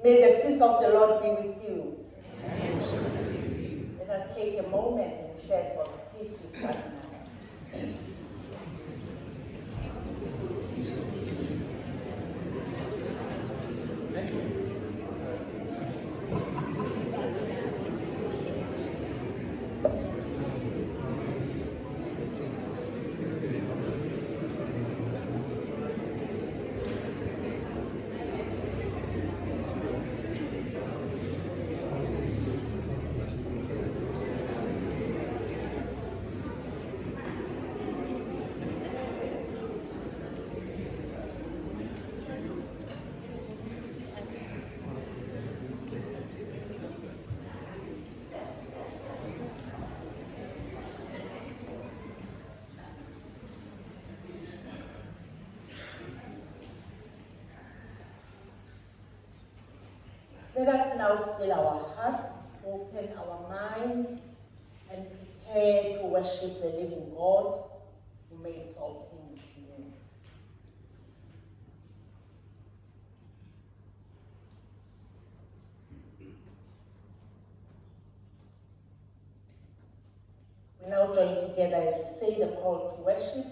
May the peace of the Lord be with you. Let us take a moment and share God's peace with one another. Let us now still our hearts, open our minds, and prepare to worship the living God who makes all things new. We now join together as we say the call to worship.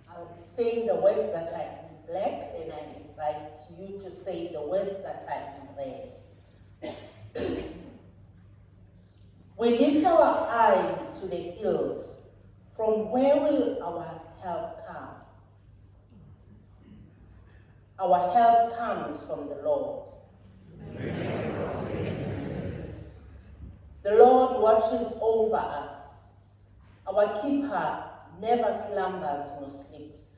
I'll be saying the words that are in black, and I invite you to say the words that are in red. We lift our eyes to the hills. From where will our help come? Our help comes from the Lord. The Lord watches over us. Our keeper never slumbers nor sleeps.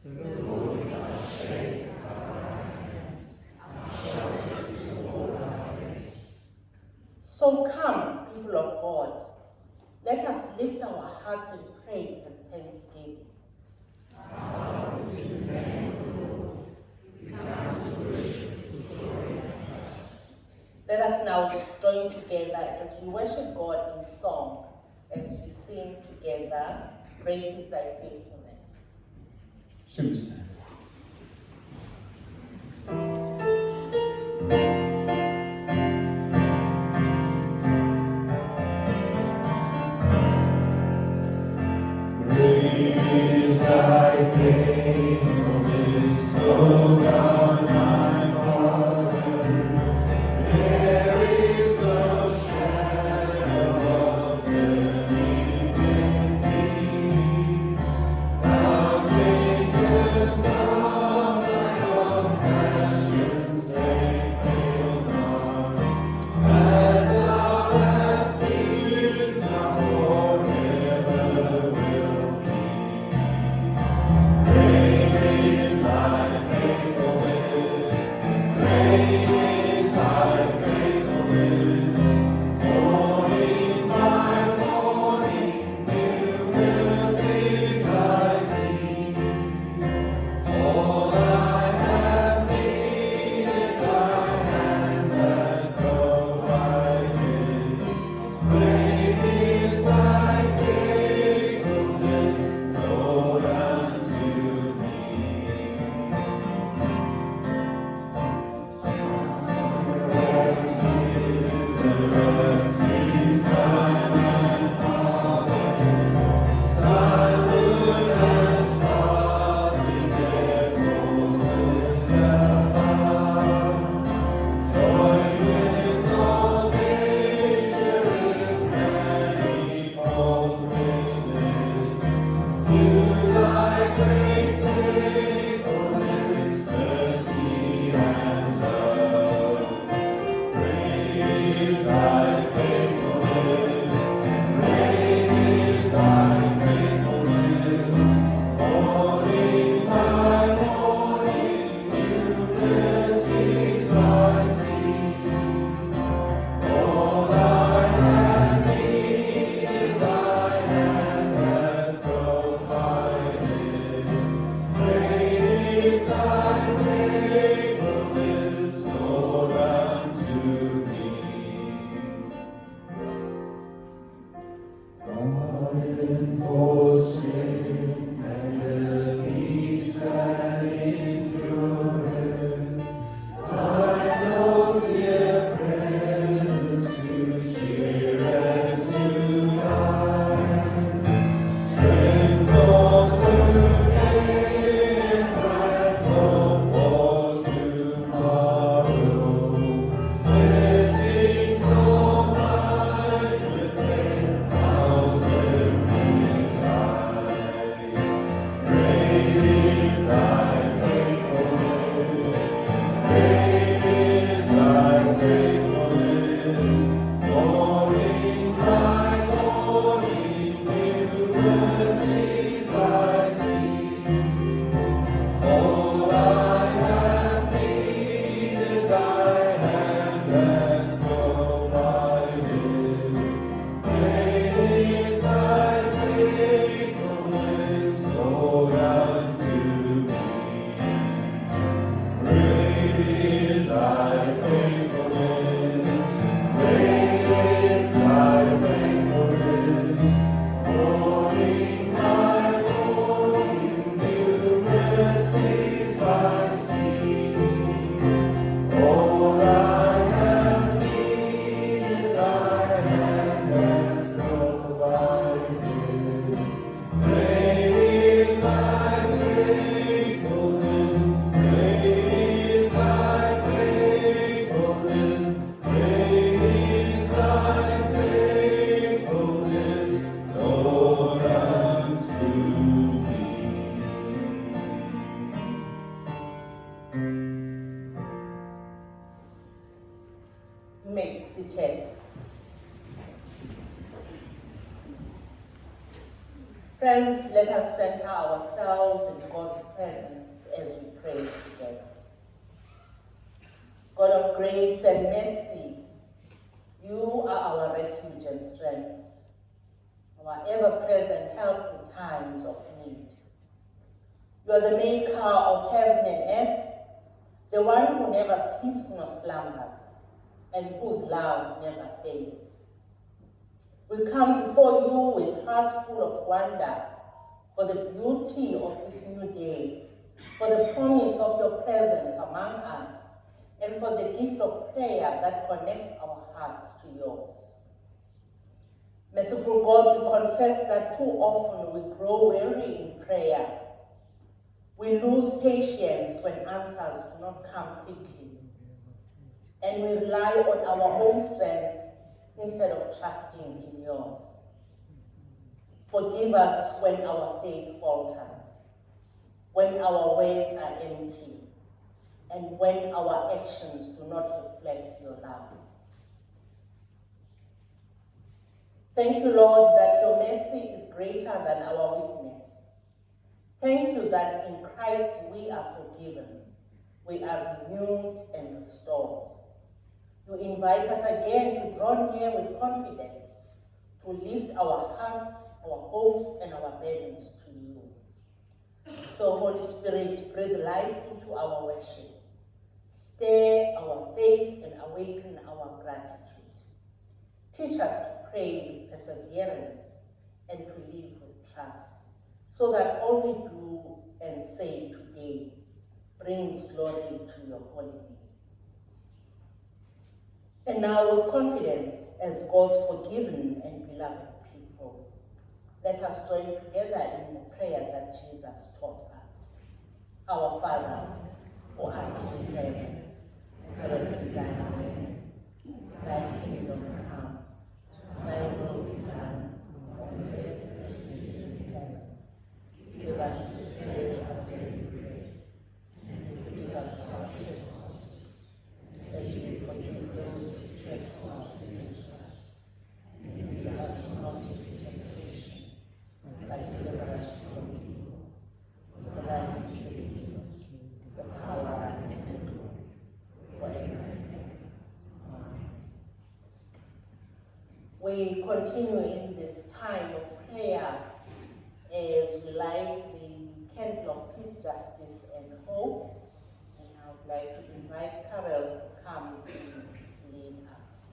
The Lord is our shade and our right hand, our shelter in all our days. So come, people of God, let us lift our hearts in praise and thanksgiving. Let us now join together as we worship God in song, as we sing together, Great is Thy Faithfulness. Shall we stand? Great is Thy faithfulness, O God, my Father. There is no shadow of turning in Thee. Thou changest not, Thy compassions they fail not. As Thou hast been, Thou forever wilt be. Great Friends, let us center ourselves in God's presence as we pray together. God of grace and mercy, you are our refuge and strength, our ever-present help in times of need. You are the maker of heaven and earth, the one who never sleeps nor slumbers, and whose love never fades. We come before you with hearts full of wonder for the beauty of this new day, for the promise of your presence among us, and for the gift of prayer that connects our hearts to yours. Merciful God, we confess that too often we grow weary in prayer. We lose patience when answers do not come quickly, and we rely on our own strength instead of trusting in yours. Forgive us when our faith falters, when our words are empty, and when our actions do not reflect your love. Thank you, Lord, that your mercy is greater than our weakness. Thank you that in Christ we are forgiven, we are renewed and restored. You invite us again to draw near with confidence, to lift our hearts, our hopes, and our burdens to you. So, Holy Spirit, breathe life into our worship. Stir our faith and awaken our gratitude. Teach us to pray with perseverance and to live with trust, so that all we do and say today brings glory to your holy name. And now, with confidence as God's forgiven and beloved people, let us join together in the prayer that Jesus taught us. Our Father, who art in heaven, hallowed be thy name. Thy kingdom come, thy will be done, on earth as it is in heaven. Give us this day our daily bread, and forgive us our trespasses, as we forgive those who trespass against us. And lead us not into temptation, but deliver us from evil. For thine is the kingdom, the power, and the glory, forever and ever. Amen. We continue in this time of prayer as we light the candle of peace, justice, and hope. And I would like to invite Carol to come and lead us.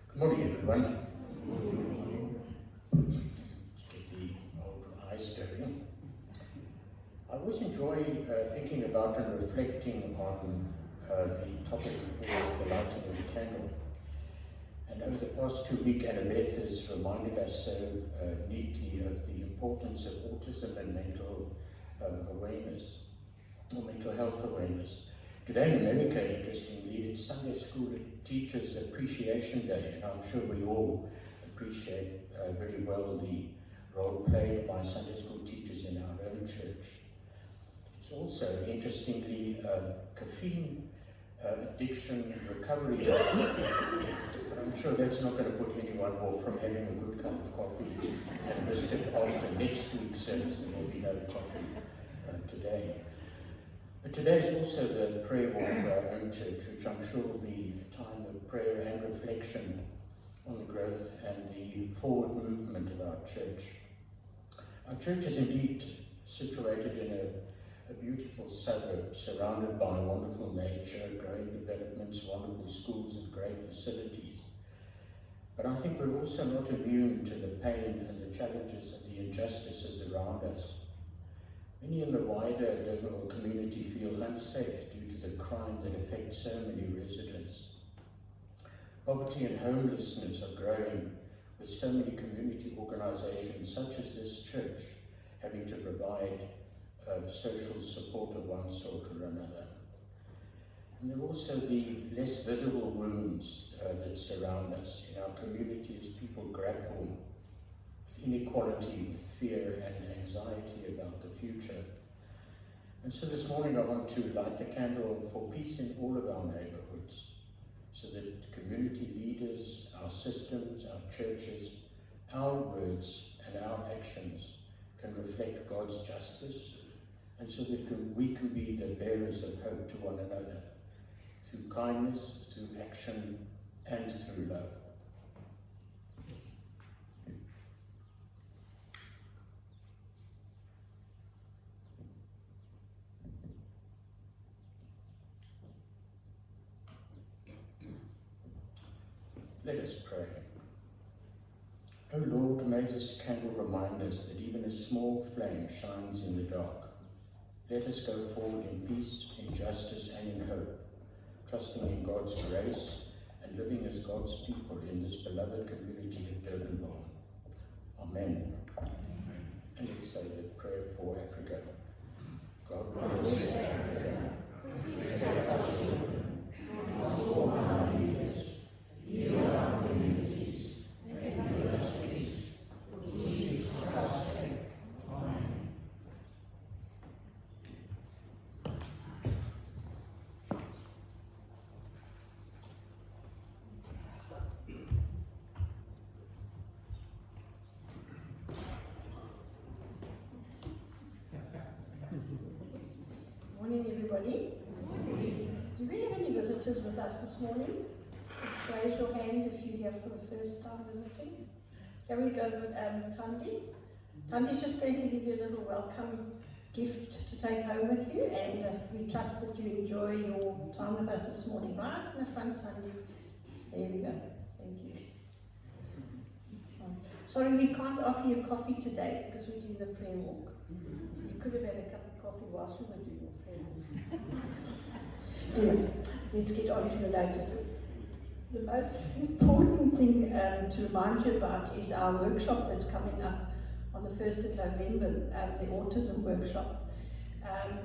Good morning, everyone. Let's get the old eyes going. I always enjoy thinking about and reflecting on the topic for the lighting of the candle. And over the past 2 weeks, Annabeth has reminded us so neatly of the importance of autism and mental awareness, or mental health awareness. Today in America, interestingly, it's Sunday School Teachers Appreciation Day, and I'm sure we all appreciate very well the role played by Sunday school teachers in our own church. It's also, interestingly, caffeine addiction recovery day, but I'm sure that's not going to put anyone off from having a good cup of coffee and biscuit after next week's service. There will be no coffee today. But today is also the prayer walk for our own church, which I'm sure will be a time of prayer and reflection on the growth and the forward movement of our church. Our church is indeed situated in a beautiful suburb surrounded by wonderful nature, great developments, wonderful schools and great facilities. But I think we're also not immune to the pain and the challenges and the injustices around us. Many in the wider Durbanville community feel unsafe due to the crime that affects so many residents. Poverty and homelessness are growing, with so many community organizations such as this church having to provide social support of one sort or another. And there are also the less visible wounds that surround us in our community as people grapple with inequality, with fear and anxiety about the future. And so this morning I want to light the candle for peace in all of our neighborhoods, so that community leaders, our systems, our churches, our words and our actions can reflect God's justice, and so that we can be the bearers of hope to one another, through kindness, through action, and through love. Let us pray. O Lord, may this candle remind us that even a small flame shines in the dark. Let us go forward in peace, in justice, and in hope, trusting in God's grace and living as God's people in this beloved community of Durbanville. Amen. And let's say the prayer for Africa. God bless Africa. Heal our communities, and give us peace. For Jesus Christ's sake. Amen. Morning, everybody. Do we have any visitors with us this morning? Just raise your hand if you're here for the first time visiting. Here we go, Tandi. Tandi's just going to give you a little welcome gift to take home with you, and we trust that you enjoy your time with us this morning. Right in the front, Tandi. There we go. Thank you. Sorry, we can't offer you coffee today because we're doing the prayer walk. You could have had a cup of coffee whilst we were doing the prayer walk. Anyway, let's get on to the notices. The most important thing to remind you about is our workshop that's coming up on the 1st of November, the autism workshop.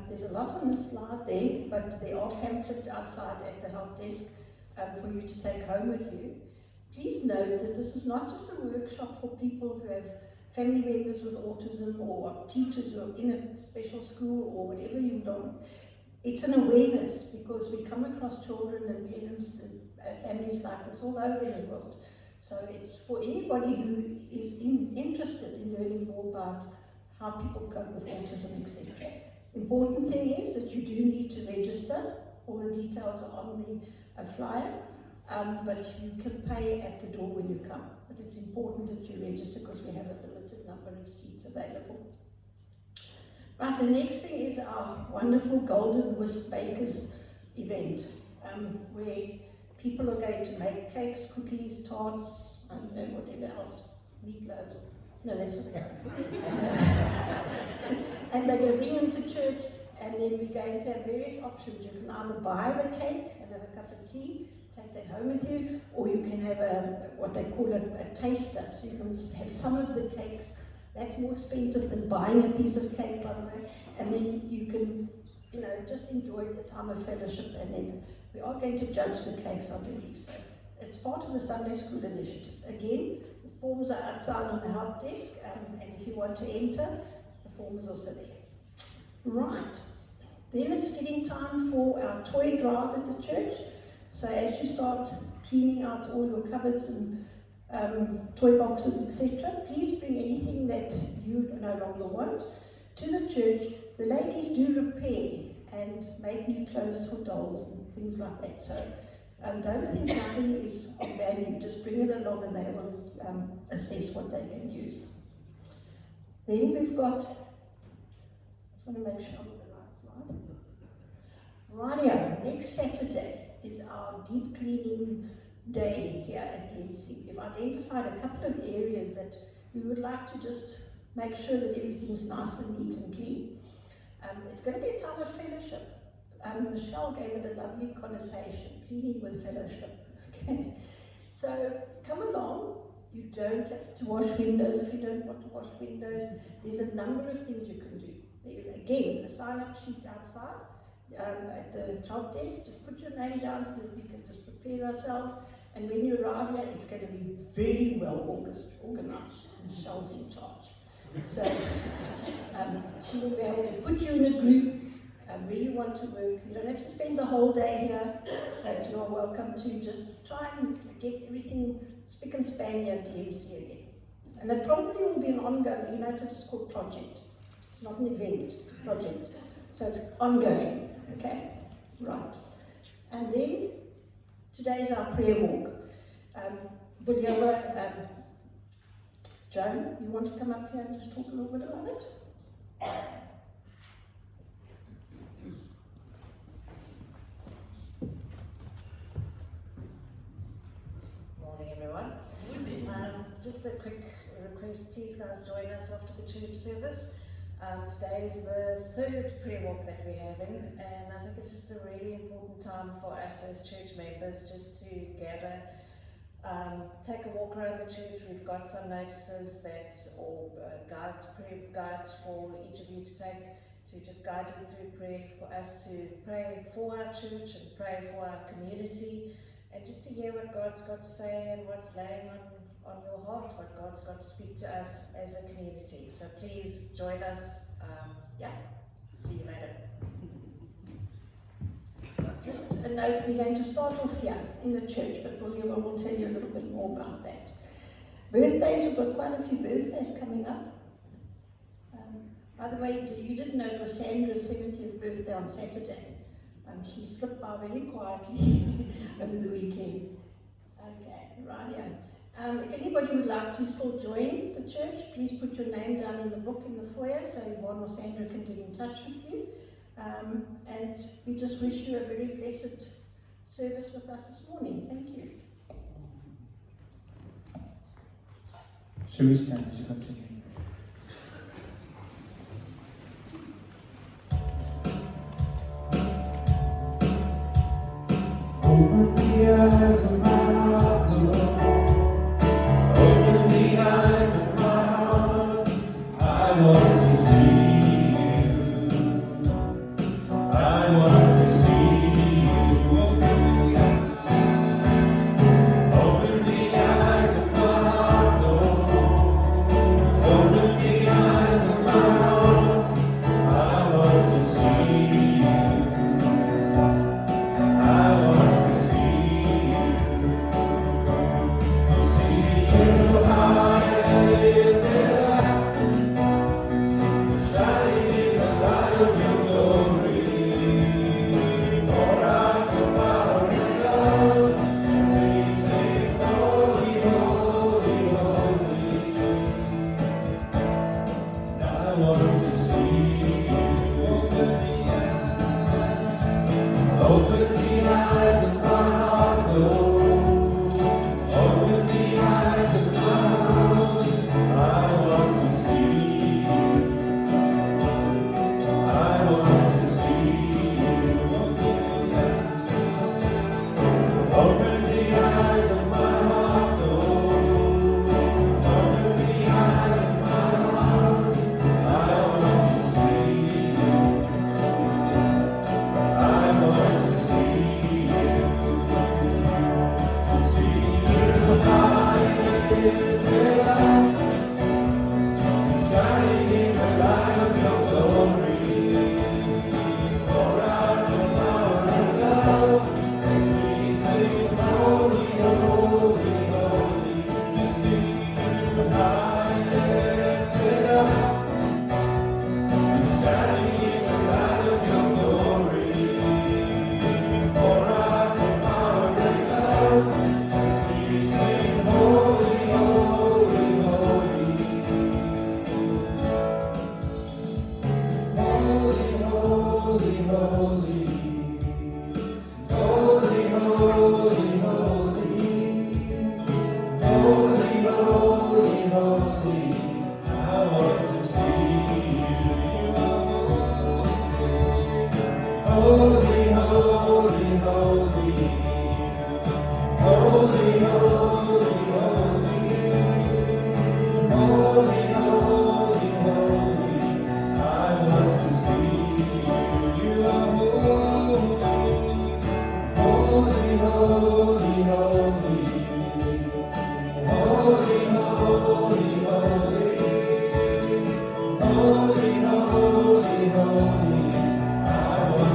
There's a lot on the slide there, but there are pamphlets outside at the help desk for you to take home with you. Please note that this is not just a workshop for people who have family members with autism or teachers who are in a special school or whatever you want. It's an awareness, because we come across children and parents and families like this all over the world. So it's for anybody who is interested in learning more about how people cope with autism, etc. Important thing is that you do need to register. All the details are on the flyer, but you can pay at the door when you come. But it's important that you register because we have a limited number of seats available. Right, the next thing is our wonderful Golden Wisp Bakers event, where people are going to make cakes, cookies, tarts, I don't know, whatever else, meatloaves. No, that's not it. And they're going to bring them to church, and then we're going to have various options. You can either buy the cake and have a cup of tea, take that home with you, or you can have what they call a taster. So you can have some of the cakes. That's more expensive than buying a piece of cake, by the way. And then you can, just enjoy the time of fellowship. And then we are going to judge the cakes, I believe. So it's part of the Sunday School initiative. Again, the forms are outside on the help desk. And if you want to enter, the form is also there. Right. Then it's getting time for our toy drive at the church. So as you start cleaning out all your cupboards and toy boxes, etc., please bring anything that you no longer want to the church. The ladies do repair and make new clothes for dolls and things like that. So don't think nothing is of value. Just bring it along and they will assess what they can use. Then we've got, I just want to make sure I'm on the right slide. Rightio, next Saturday is our deep cleaning day here at DNC. We've identified a couple of areas that we would like to just make sure that everything's nice and neat and clean. It's going to be a time of fellowship. Michelle gave it a lovely connotation, cleaning with fellowship. Okay. So come along. You don't have to wash windows if you don't want to wash windows. There's a number of things you can do. There's, again, a sign-up sheet outside at the help desk. Just put your name down so that we can just prepare ourselves. And when you arrive here, it's going to be very well organized. Michelle's in charge. So she will be able to put you in a group, where you want to work. You don't have to spend the whole day here, but you are welcome to just try and get everything spick and span here at DMC again. And it probably will be an ongoing, you know, it's called project. It's not an event, it's a project. So it's ongoing, okay? Right. And then, today is our prayer walk. Vuyelwa, Joan, you want to come up here and just talk a little bit about it? Morning, everyone. Just a quick request, please guys join us after the church service. Today is the third prayer walk that we're having, and I think it's just a really important time for us as church members just to gather, take a walk around the church. We've got some notices that, or guides, prayer guides for each of you to take, to just guide you through prayer, for us to pray for our church and pray for our community, and just to hear what God's got to say and what's laying on your heart, what God's got to speak to us as a community. So please join us. See you later. Just a note, we're going to start off here in the church, but Vuyelwa will tell you a little bit more about that. Birthdays, we've got quite a few birthdays coming up. By the way, you didn't know it was Sandra's 70th birthday on Saturday. She slipped by very quietly over the weekend. Okay, right here. If anybody would like to still join the church, please put your name down in the book in the foyer so Yvonne or Sandra can get in touch with you. And we just wish you a very blessed service with us this morning. Thank you. Shall we stand as you continue? Open the eyes of my heart, Lord. Open the eyes of my heart. I want to see you. I want to see you. Open the eyes of my heart, Lord. Open the eyes of my heart. I want to see you. I want I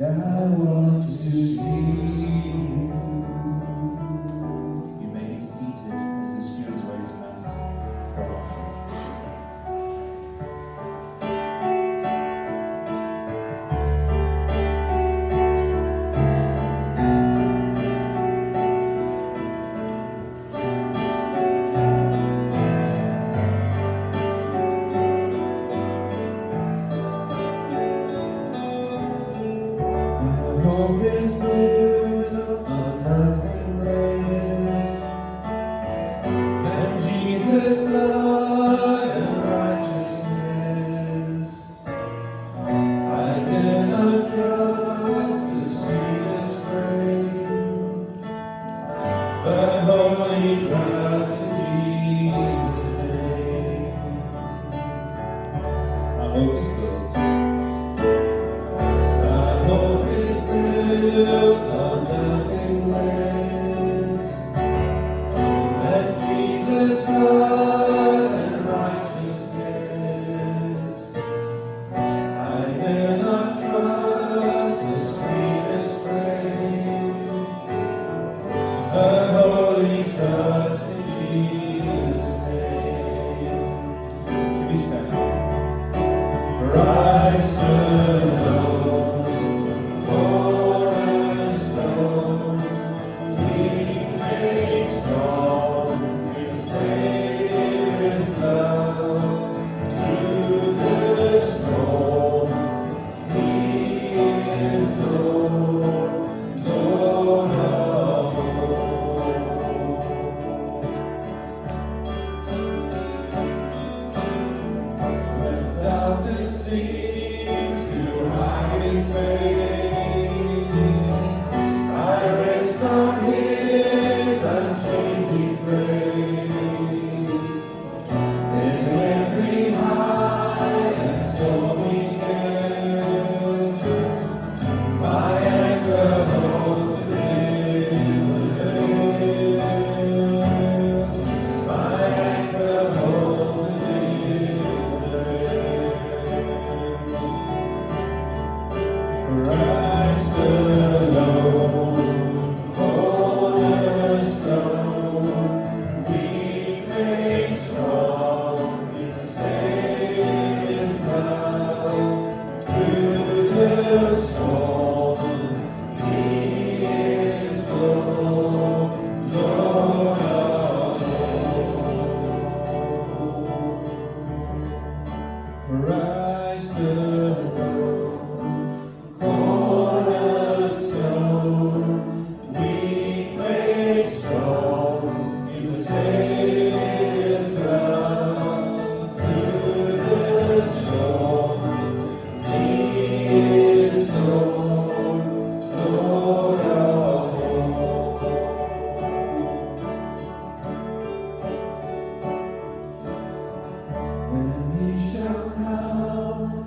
and I want to see you. You may be seated as the stewards waiting us. Hope is built on nothing less than Jesus' blood and righteousness. I dare not trust the sweetest frame, but wholly trust in Jesus' name. My hope is built. Built on nothing less than Jesus' blood and righteousness. I dare not trust the sweetest frame, but wholly trust in Jesus' name. Should we stand up? Christ alone.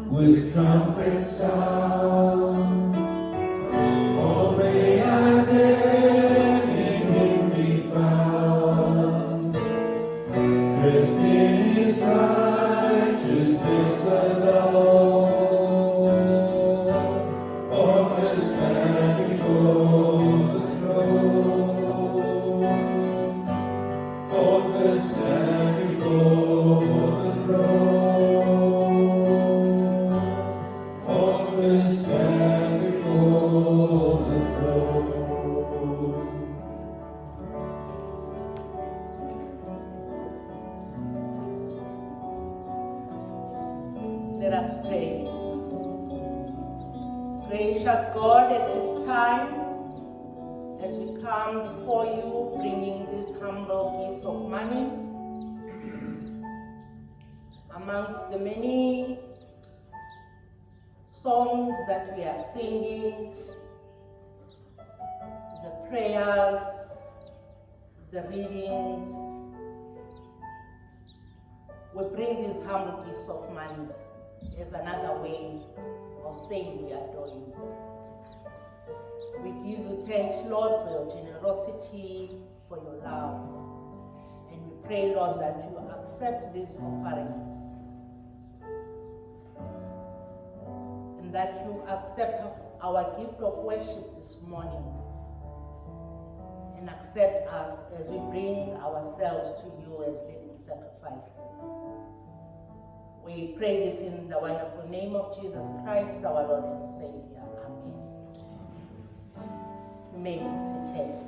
With trumpet sound, oh may I then in him be found, dressed in his righteousness alone, faultless stand before the throne, faultless stand before the throne. Stand before the throne. Let us pray. Gracious God, at this time, as we come before you, bringing these humble gifts of money, amongst the many songs that we are singing, the prayers, the readings, we bring these humble gifts of money as another way of saying we adore you. We give you thanks, Lord, for your generosity, for your love. And we pray, Lord, that you accept these offerings, and that you accept our gift of worship this morning and accept us as we bring ourselves to you as living sacrifices. We pray this in the wonderful name of Jesus Christ, our Lord and Savior. Amen. You may be seated.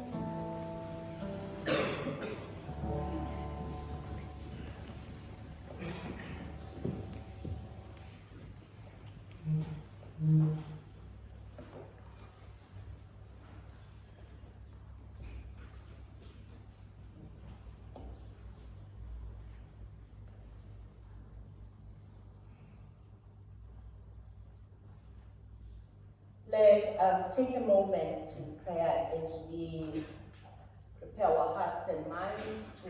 Let us take a moment in prayer as we prepare our hearts and minds to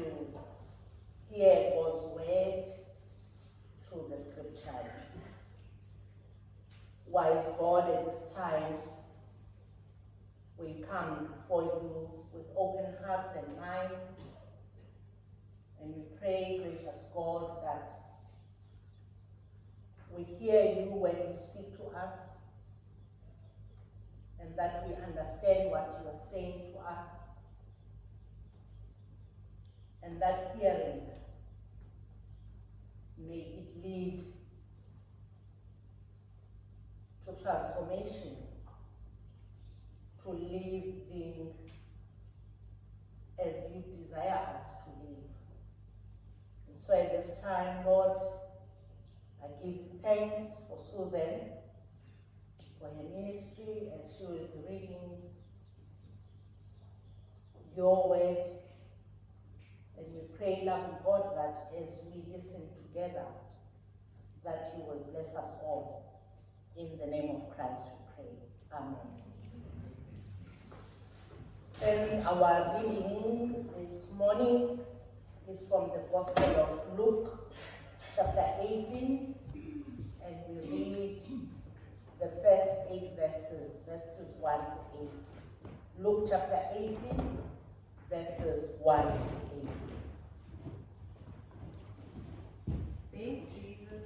hear God's word through the scriptures. Wise God, at this time, we come before you with open hearts and minds, and we pray, gracious God, that we hear you when you speak to us, and that we understand what you are saying to us, and that hearing, may it lead to transformation, to living as you desire us to live. And so at this time, Lord, I give you thanks for Susan, for her ministry, as she will be reading your word. And we pray, loving God, that as we listen together, that you will bless us all. In the name of Christ we pray. Amen. Friends, our reading this morning is from the Gospel of Luke, chapter 18, and we read the first 8 verses, verses 1 to 8. Luke chapter 18, verses 1 to 8. Then Jesus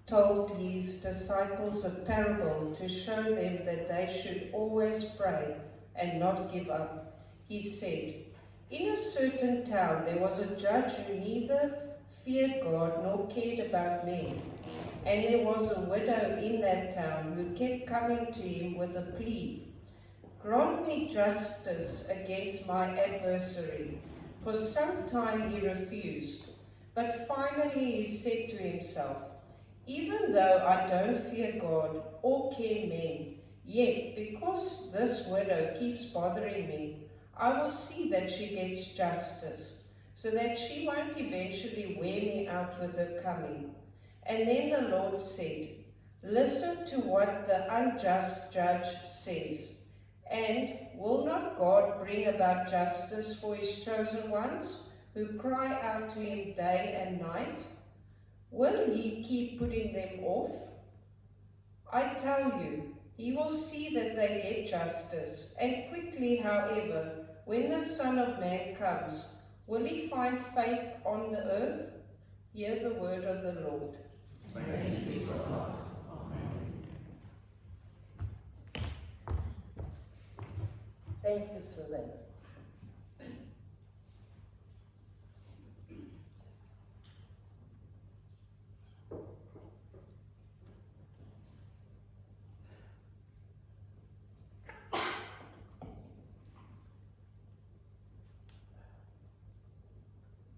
told his disciples a parable to show them that they should always pray and not give up. He said, "In a certain town there was a judge who neither feared God nor cared about men. And there was a widow in that town who kept coming to him with a plea, 'Grant me justice against my adversary.' For some time he refused, but finally he said to himself, 'Even though I don't fear God or care men, yet because this widow keeps bothering me, I will see that she gets justice, so that she won't eventually wear me out with her coming.' And then the Lord said, 'Listen to what the unjust judge says. And will not God bring about justice for his chosen ones, who cry out to him day and night? Will he keep putting them off? I tell you, he will see that they get justice. And quickly, however, when the Son of Man comes, will he find faith on the earth?' Hear the word of the Lord. Thanks be to God. Amen. Thank you, Susan.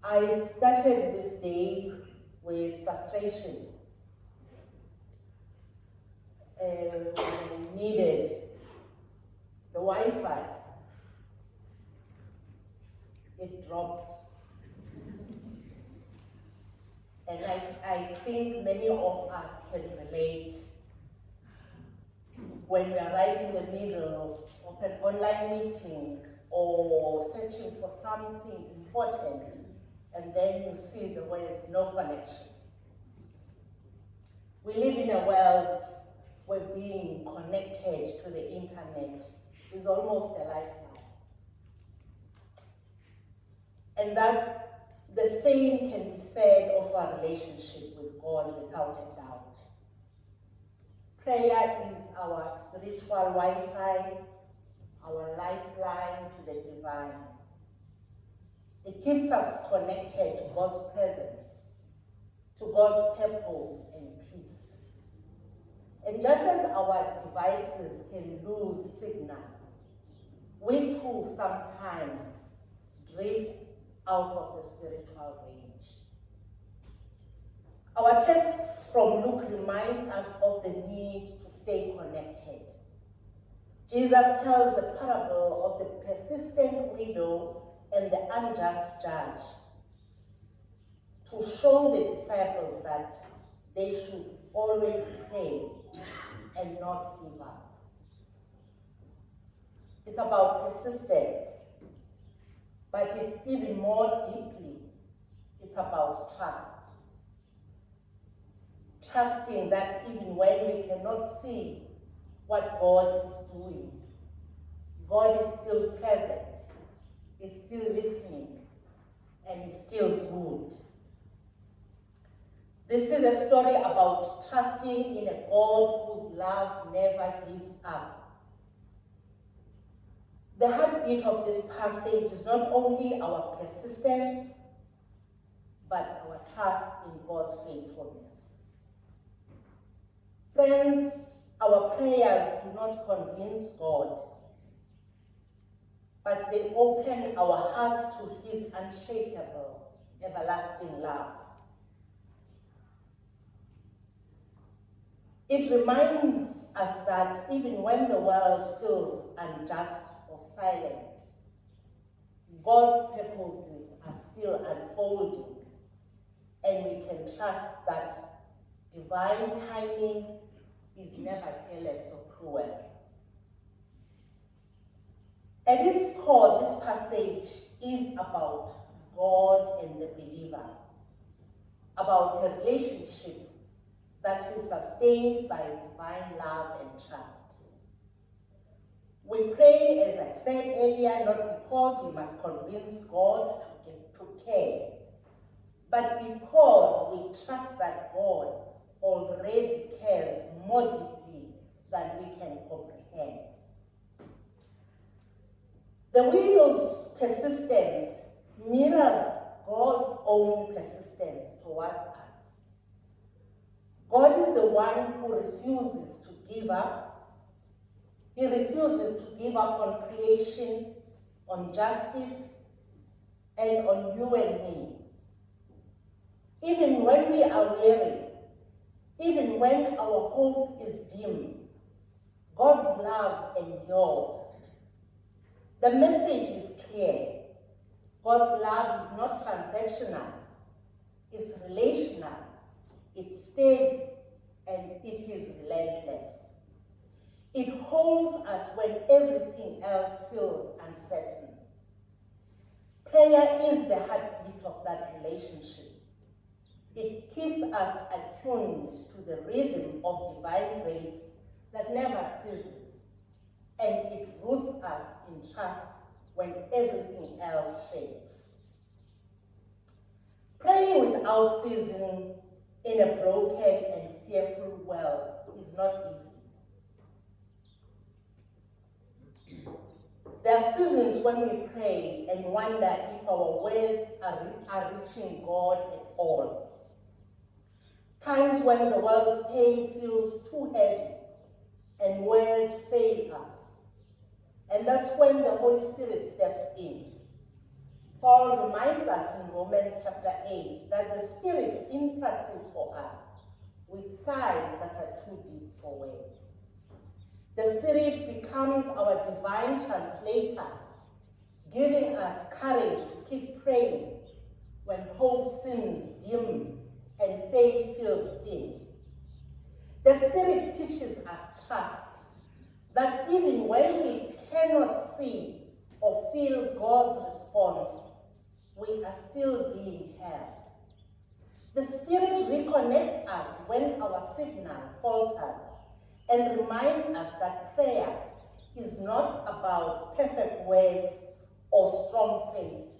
I started this day with frustration. I needed the Wi-Fi. It dropped. And I think many of us can relate when we are right in the middle of an online meeting or searching for something important, and then you see the words "no connection." We live in a world where being connected to the internet is almost a lifeline. And that the same can be said of our relationship with God without a doubt. Prayer is our spiritual Wi-Fi, our lifeline to the divine. It keeps us connected to God's presence, to God's purpose and peace. And just as our devices can lose signal, we too sometimes drift out of the spiritual range. Our text from Luke reminds us of the need to stay connected. Jesus tells the parable of the persistent widow and the unjust judge to show the disciples that they should always pray and not give up. It's about persistence, but even more deeply, it's about trust. Trusting that even when we cannot see what God is doing, God is still present, is still listening, and is still good. This is a story about trusting in a God whose love never gives up. The heartbeat of this passage is not only our persistence, but our trust in God's faithfulness. Friends, our prayers do not convince God, but they open our hearts to his unshakable, everlasting love. It reminds us that even when the world feels unjust or silent, God's purposes are still unfolding, and we can trust that divine timing is never careless or cruel. At its core, this passage is about God and the believer, about a relationship that is sustained by divine love and trust. We pray, as I said earlier, not because we must convince God to care, but because we trust that God already cares more deeply than we can comprehend. The widow's persistence mirrors God's own persistence towards us. God is the one who refuses to give up. He refuses to give up on creation, on justice, and on you and me. Even when we are weary, even when our hope is dim, God's love endures. The message is clear. God's love is not transactional. It's relational. It's steady, and it is relentless. It holds us when everything else feels uncertain. Prayer is the heartbeat of that relationship. It keeps us attuned to the rhythm of divine grace that never ceases, and it roots us in trust when everything else shakes. Praying without ceasing in a broken and fearful world is not easy. There are seasons when we pray and wonder if our words are reaching God at all. Times when the world's pain feels too heavy and words fail us. And that's when the Holy Spirit steps in. Paul reminds us in Romans chapter 8 that the Spirit intercedes for us with sighs that are too deep for words. The Spirit becomes our divine translator, giving us courage to keep praying when hope seems dim and faith feels thin. The Spirit teaches us trust, that even when we cannot see or feel God's response, we are still being held. The Spirit reconnects us when our signal falters and reminds us that prayer is not about perfect words or strong faith.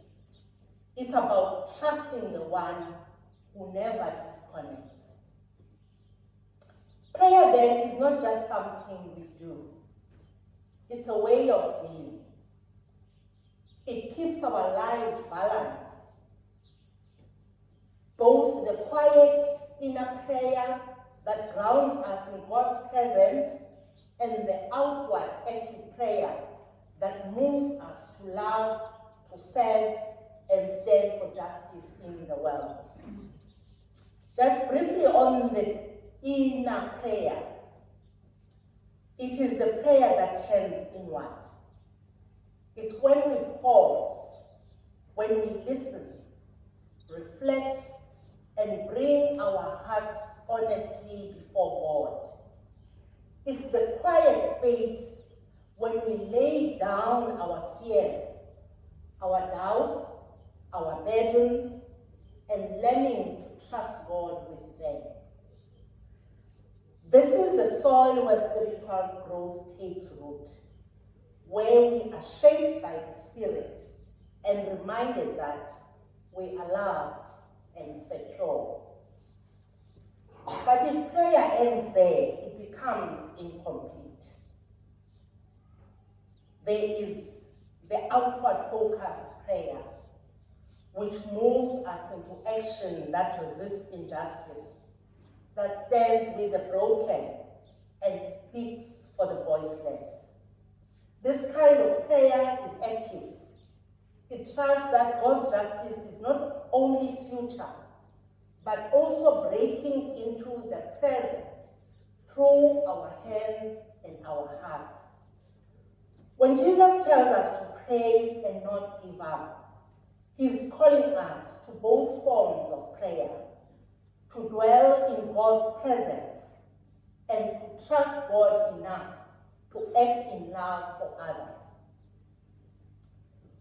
It's about trusting the one who never disconnects. Prayer then is not just something we do. It's a way of being. It keeps our lives balanced. Both the quiet inner prayer that grounds us in God's presence and the outward active prayer that moves us to love, to serve, and stand for justice in the world. Just briefly on the inner prayer. It is the prayer that turns inward. It's when we pause, when we listen, reflect, and bring our hearts honestly before God. It's the quiet space when we lay down our fears, our doubts, our burdens, and learning to trust God with them. This is the soil where spiritual growth takes root, where we are shaped by the Spirit and reminded that we are loved and secure. But if prayer ends there, it becomes incomplete. There is the outward focused prayer, which moves us into action that resists injustice, that stands with the broken and speaks for the voiceless. This kind of prayer is active. It trusts that God's justice is not only future, but also breaking into the present through our hands and our hearts. When Jesus tells us to pray and not give up, he's calling us to both forms of prayer, to dwell in God's presence and to trust God enough to act in love for others.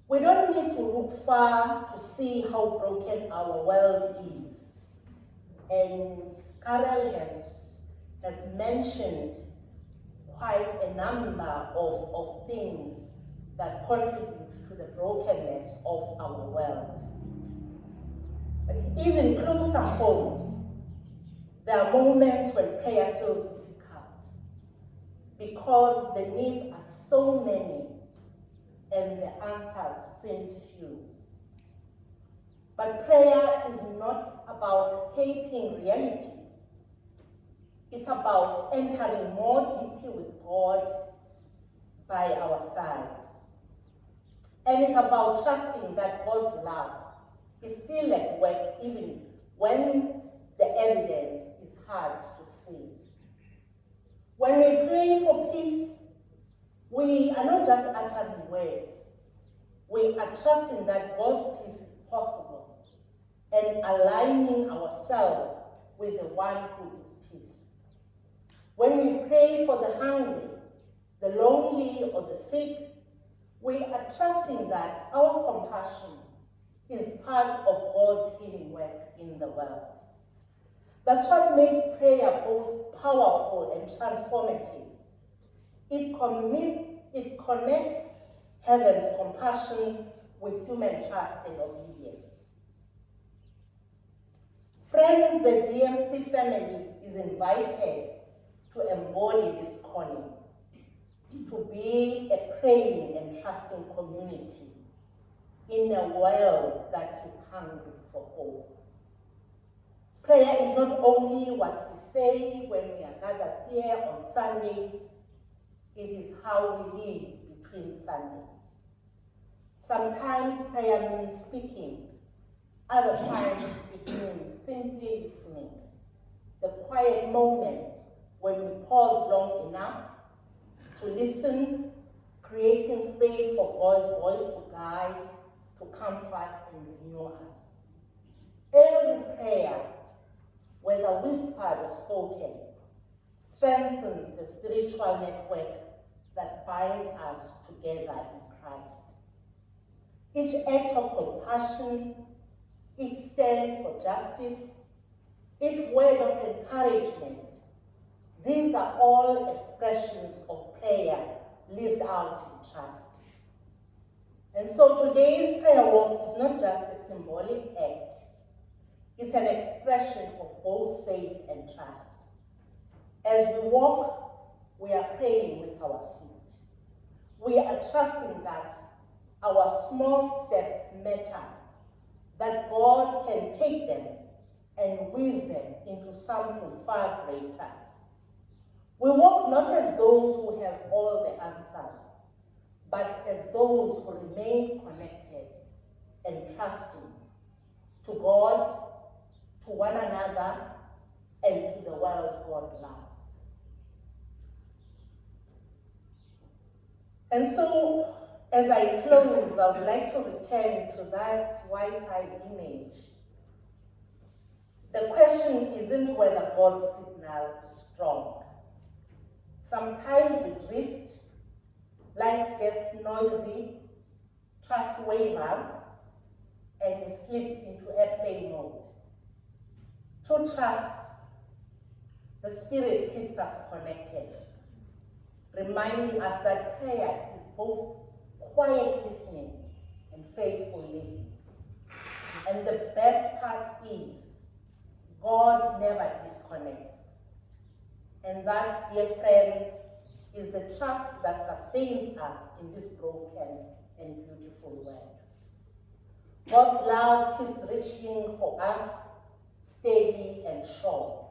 We don't need to look far to see how broken our world is. And Karel has mentioned quite a number of things that contribute to the brokenness of our world. But even closer home, there are moments when prayer feels difficult because the needs are so many and the answers seem few. But prayer is not about escaping reality. It's about entering more deeply with God by our side. And it's about trusting that God's love is still at work even when the evidence is hard to see. When we pray for peace, we are not just uttering words. We are trusting that God's peace is possible and aligning ourselves with the one who is peace. When we pray for the hungry, the lonely, or the sick, we are trusting that our compassion is part of God's healing work in the world. That's what makes prayer both powerful and transformative. It connects heaven's compassion with human trust and obedience. Friends, the DMC family is invited to embody this calling, to be a praying and trusting community in a world that is hungry for hope. Prayer is not only what we say when we are gathered here on Sundays, it is how we live between Sundays. Sometimes prayer means speaking, other times it means simply listening. The quiet moments when we pause long enough to listen, creating space for God's voice to guide, to comfort, and renew us. Every prayer, whether whispered or spoken, strengthens the spiritual network that binds us together in Christ. Each act of compassion, each stand for justice, each word of encouragement, these are all expressions of prayer lived out in trust. And so today's prayer walk is not just a symbolic act, it's an expression of both faith and trust. As we walk, we are praying with our feet. We are trusting that our small steps matter, that God can take them and weave them into something far greater. We walk not as those who have all the answers, but as those who remain connected and trusting to God, to one another, and to the world God loves. And so, as I close, I would like to return to that Wi-Fi image. The question isn't whether God's signal is strong. Sometimes we drift, life gets noisy, trust wavers, and we slip into airplane mode. Through trust, the Spirit keeps us connected, reminding us that prayer is both quiet listening and faithful living. And the best part is, God never disconnects. And that, dear friends, is the trust that sustains us in this broken and beautiful world. God's love keeps reaching for us, steady and sure.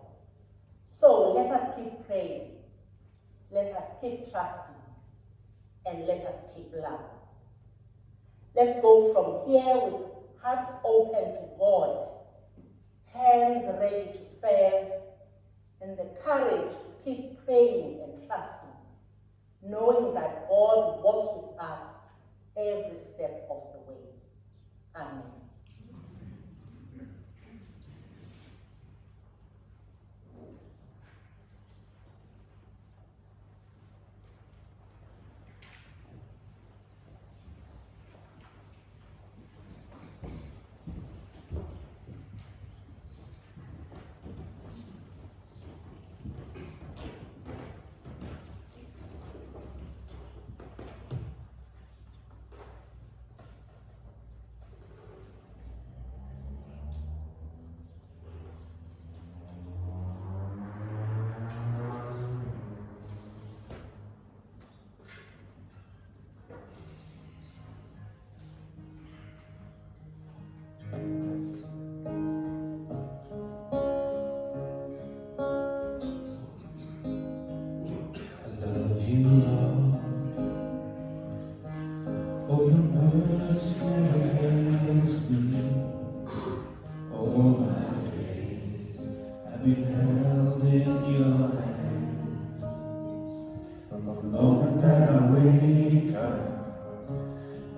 So let us keep praying, let us keep trusting, and let us keep loving. Let's go from here with hearts open to God, hands ready to serve, and the courage to keep praying and trusting, knowing that God walks with us every step of the way. Amen.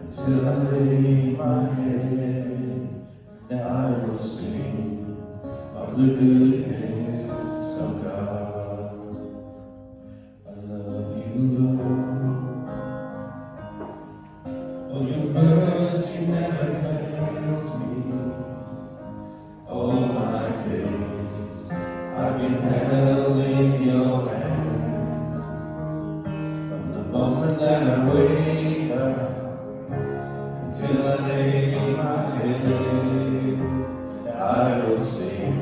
Till I lay my head, now I will sing of the goodness of God. I love you, Lord. Oh, your mercy never fails me. All my days I've been held in your hands. From the moment that I wake up till I lay my head, I will sing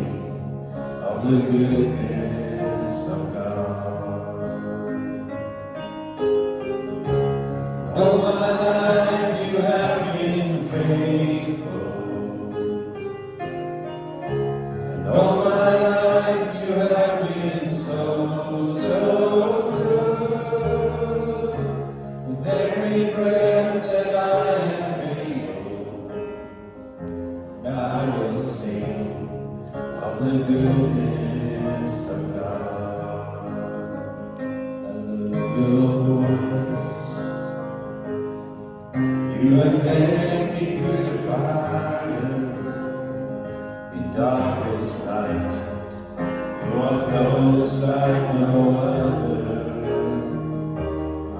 of the goodness of God. All my life you have been faithful, and all my life you have been so, so good. With every breath that I will sing of the goodness of God. I love your voice. You have led me through the fire, in darkest night. You are close like no other.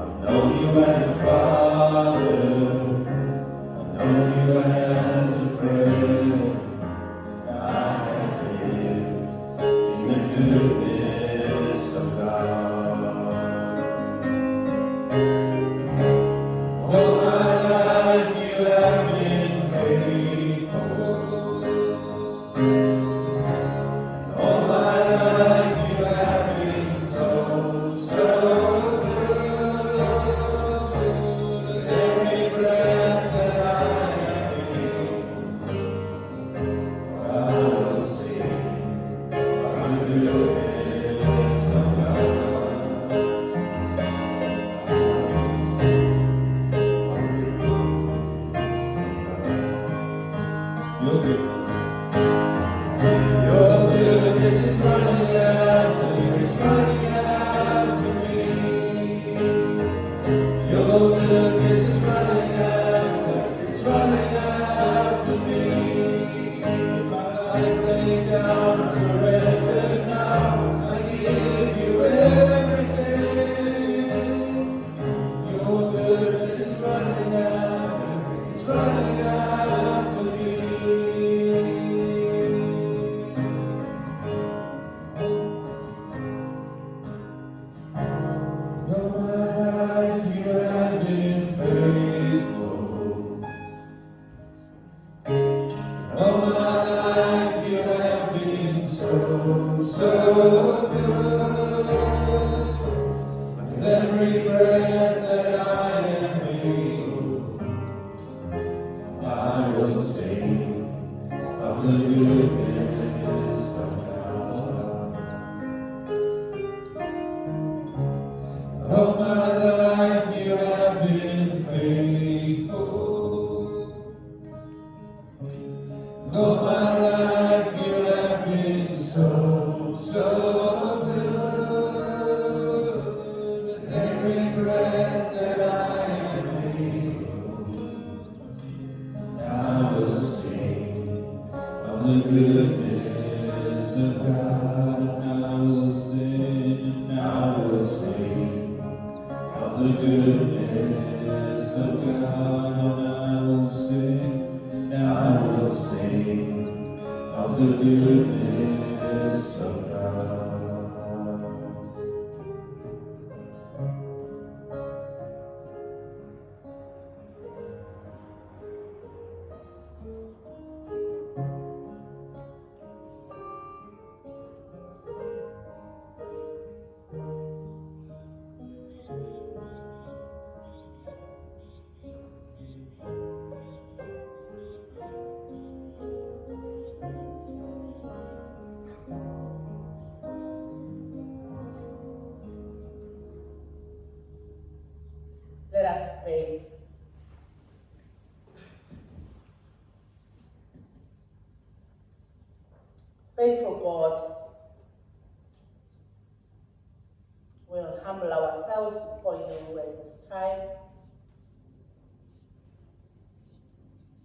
I've known you as a father, I've known you as a friend. Goodness of God. All my life you have been faithful. All my life you have been been faithful. All my life you have been so, so good. With every breath that I am able, I will sing of the goodness of God, and I will sing, and I will sing of the goodness of God, and I will sing, and I will sing of the goodness of God. Let us pray. Faithful God, we'll humble ourselves before you at this time.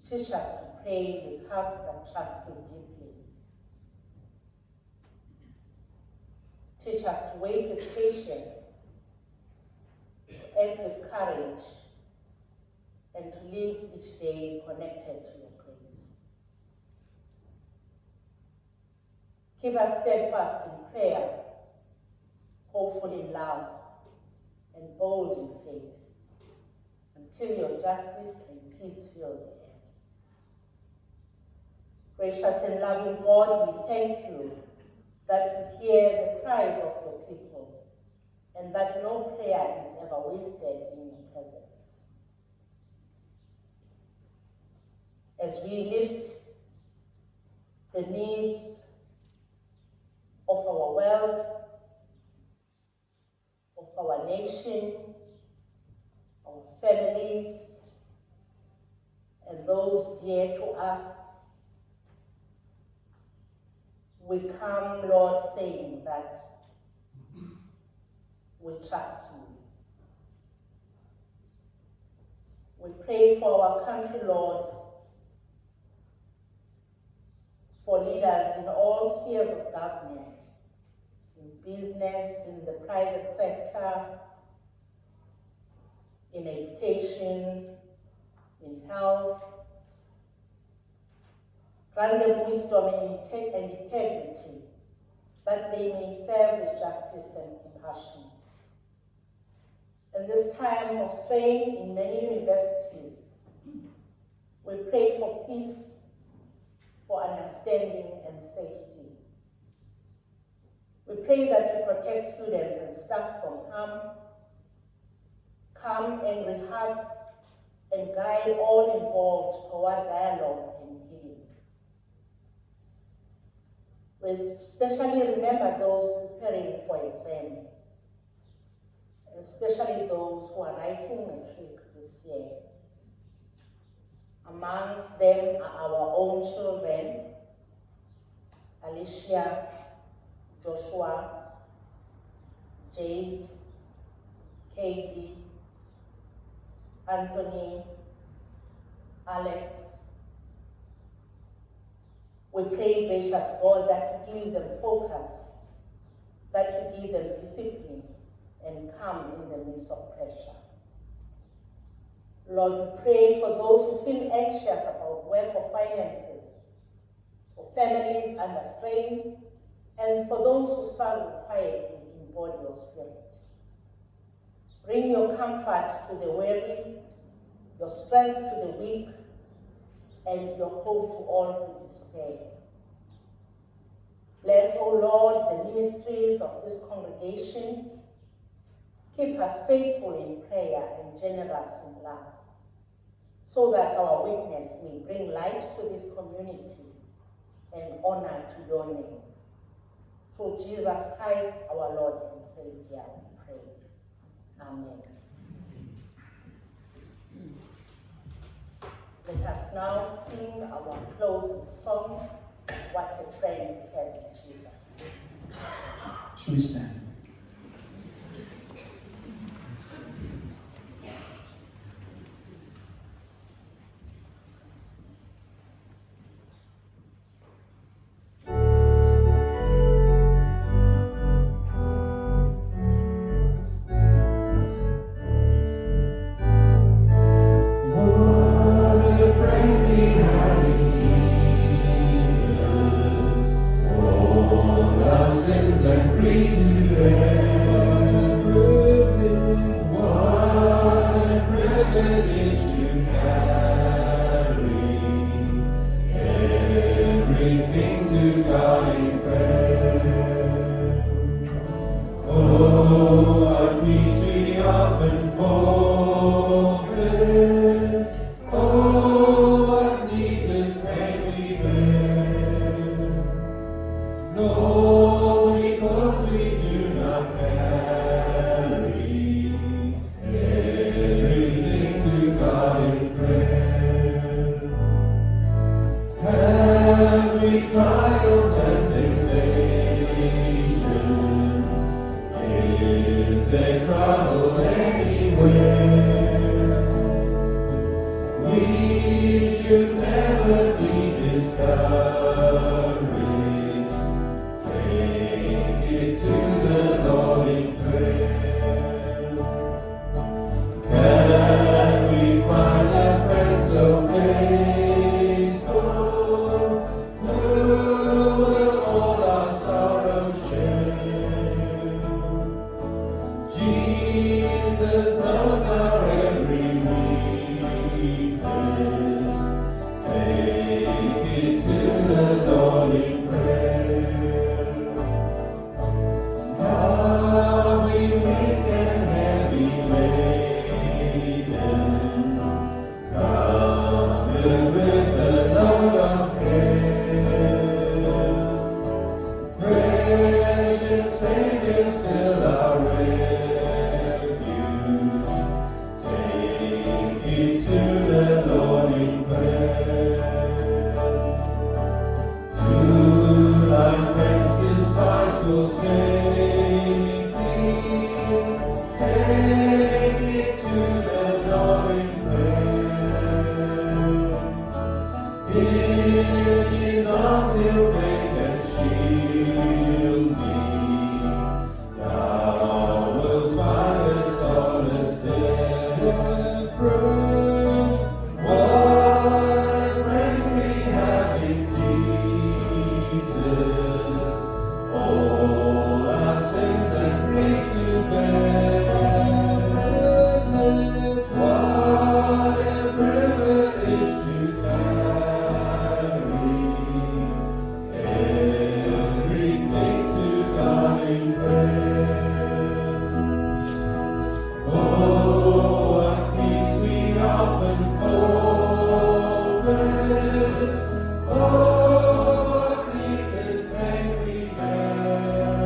Teach us to pray with hearts that trust you deeply. Teach us to wait with patience, to act with courage, and to live each day connected to your grace. Keep us steadfast in prayer, hopeful in love, and bold in faith, until your justice and peace fill the earth. Gracious and loving God, we thank you that you hear the cries of your people, and that no prayer is ever wasted in your presence. As we lift the needs of our world, of our nation, our families, and those dear to us, we come, Lord, saying that we trust you. We pray for our country, Lord, for leaders in all spheres of government, in business, in the private sector, in education, in health. Grant them wisdom and integrity, that they may serve with justice and compassion. In this time of strain in many universities, we pray for peace, for understanding and safety. We pray that you protect students and staff from harm, calm angry hearts, and guide all involved toward dialogue and healing. We especially remember those preparing for exams, especially those who are writing matric this year. Amongst them are our own children, Alicia, Joshua, Jade, Katie, Anthony, Alex. We pray, gracious God, that you give them focus, that you give them discipline and calm in the midst of pressure. Lord, we pray for those who feel anxious about work or finances, for families under strain, and for those who struggle quietly in body or spirit. Bring your comfort to the weary, your strength to the weak, and your hope to all who despair. Bless, O Lord, the ministries of this congregation. Keep us faithful in prayer and generous in love, so that our witness may bring light to this community and honor to your name. Through Jesus Christ, our Lord and Savior, we pray. Amen. Let us now sing our closing song, What a Friend We Have in Jesus. Shall we stand? Sins and griefs to bear. What a privilege to carry everything to God in prayer. Oh, what peace we often forfeit. Oh, what needless pain we bear. No, because we do not carry everything to God in prayer. Every trials and temptations, is there trouble anywhere? We should never be discouraged. Take it to the Lord in prayer. Can we find a friend so faithful, who will all our sorrow share? Jesus knows our every weakness. Take it to the Lord in prayer. How we weak and heavy laden, covered with the load of care. Precious Savior, still our refuge. Take it to the Lord in prayer. Do thy friends despise forsake thee? Take it to the Lord in prayer. In his arms he'll take and shield thee. Thou wilt find a solace there. What a friend we have in Jesus. All our sins and griefs to bear. What a privilege to carry everything to God in prayer. Oh, what peace we often forfeit. Oh, what needless pain we bear.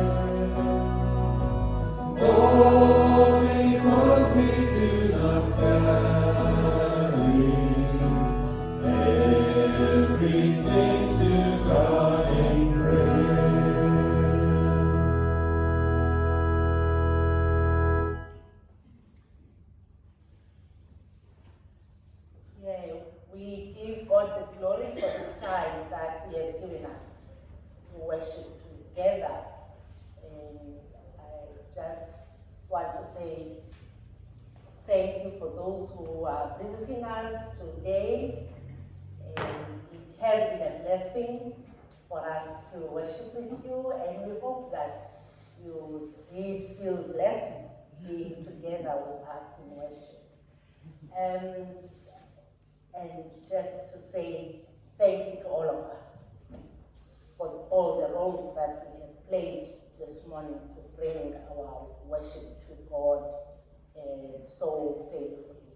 Oh, because we do not carry everything to God in prayer. Yeah, we give God the glory for this time that He has given us to worship together. And I just want to say thank you for those who are visiting us today. And it has been a blessing for us to worship with you, and we hope that you did feel blessed being together with us in worship. And just to say thank you to all of us for all the roles that we have played this morning to bring our worship to God so faithfully.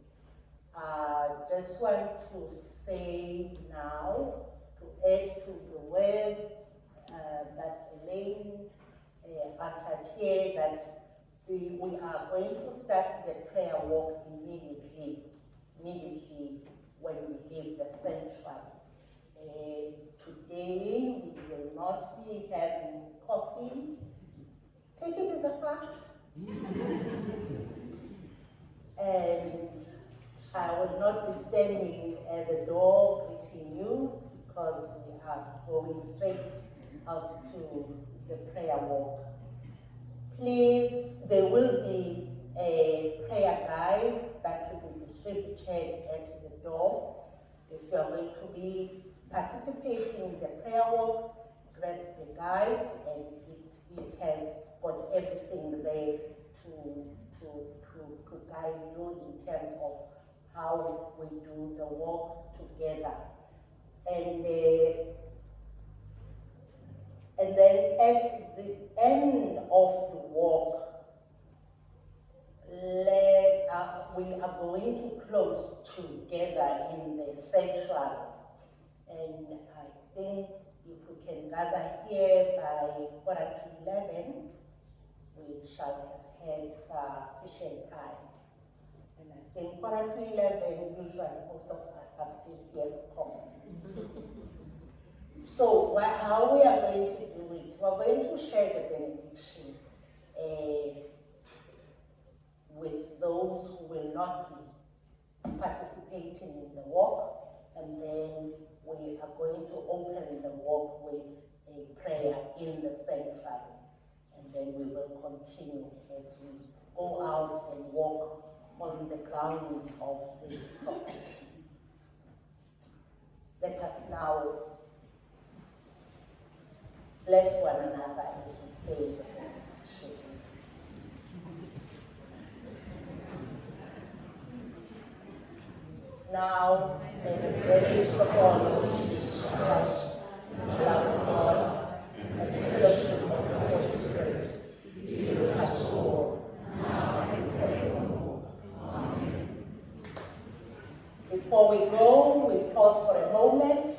Just want to say now, to add to the words that Elaine uttered here, that we are going to start the prayer walk immediately when we leave the sanctuary. Today we will not be having coffee. Take it as a fast. And I will not be standing at the door greeting you because we are going straight out to the prayer walk. Please, there will be a prayer guide that will be distributed at the door. If you are going to be participating in the prayer walk, grab the guide, and it has got everything there to guide you in terms of how we do the walk together. And then at the end of the walk, we are going to close together in the sanctuary. And I think if we can gather here by 11:15, we shall have had sufficient time. And I think 11:15, usually most of us are still here for coffee. So how we are going to do it, we are going to share the benediction with those who will not be participating in the walk, and then we are going to open the walk with a prayer in the sanctuary, and then we will continue as we go out and walk on the grounds of the prophet. Let us now bless one another as we say the benediction. Now, may the grace of our Lord Jesus Christ, the love of God, and the fellowship of the Holy Spirit be with us all, now and forevermore. Amen. Before we go, we pause for a moment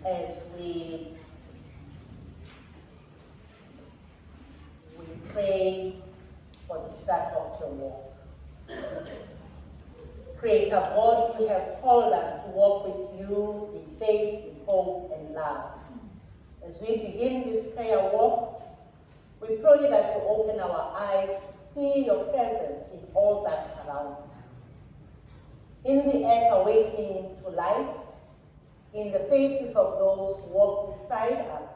as we pray for the start of the walk. Creator God, you have called us to walk with you in faith, in hope, and love. As we begin this prayer walk, we pray that you open our eyes to see your presence in all that surrounds us. In the act awakening to life, in the faces of those who walk beside us,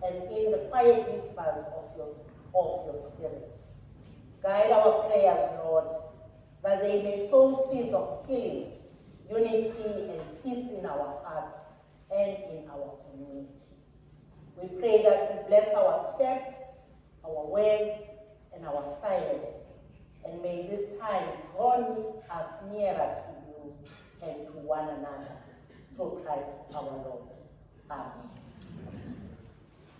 and in the quiet whispers of your spirit. Guide our prayers, Lord, that they may sow seeds of healing, unity, and peace in our hearts and in our community. We pray that you bless our steps, our words, and our silence, and may this time draw us nearer to you and to one another. Through Christ our Lord. Amen.